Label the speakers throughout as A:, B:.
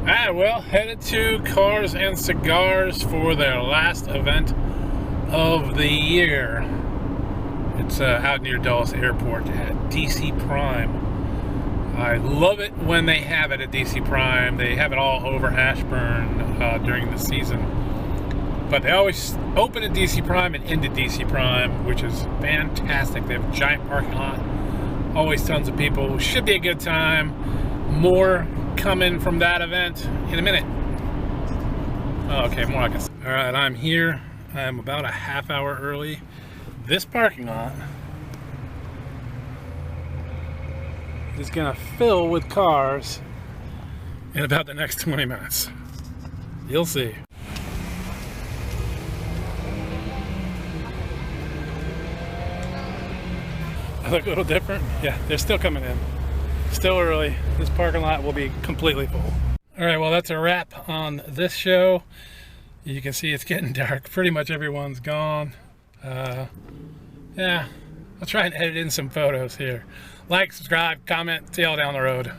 A: Alright, well, headed to Cars and Cigars for their last event of the year. It's out near Dulles Airport at DC Prime. I love it when they have it at DC Prime. They have it all over Ashburn during the season. But they always open at DC Prime and end at DC Prime, which is fantastic. They have a giant parking lot. Always tons of people. Should be a good time. More coming from that event in a minute. Oh, okay, more like a... Alright, I'm here. I'm about a half hour early. This parking lot is gonna fill with cars in about the next 20 minutes. You'll see. I look a little different. Yeah, they're still coming in. Still early. This parking lot will be completely full. All right, well, that's a wrap on this show. You can see it's getting dark. Pretty much everyone's gone. Yeah, I'll try and edit in some photos here. Like, subscribe, comment. See y'all down the road.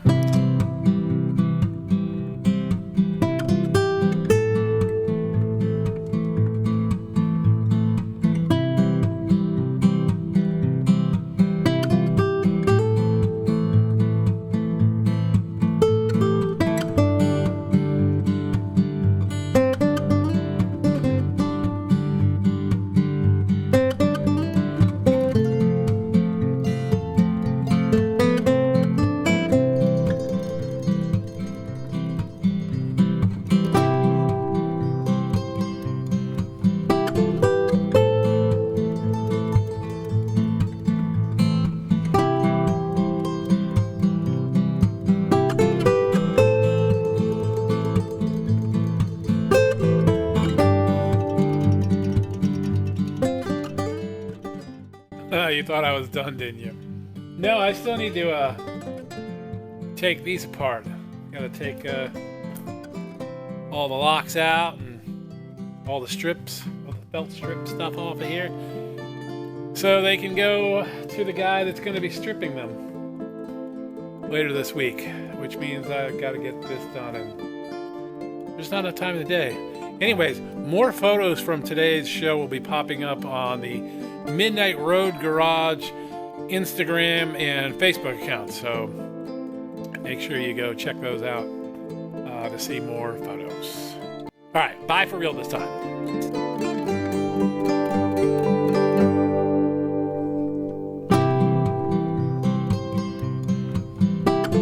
A: You thought I was done, didn't you? No, I still need to take these apart. Gotta take all the locks out and all the strips, all the felt strip stuff off of here, so they can go to the guy that's going to be stripping them later this week, which means I gotta get this done, and there's not enough time in the day. Anyways, more photos from today's show will be popping up on the Midnight Road Garage Instagram and Facebook accounts, so make sure you go check those out to see more photos. All right, bye for real this time.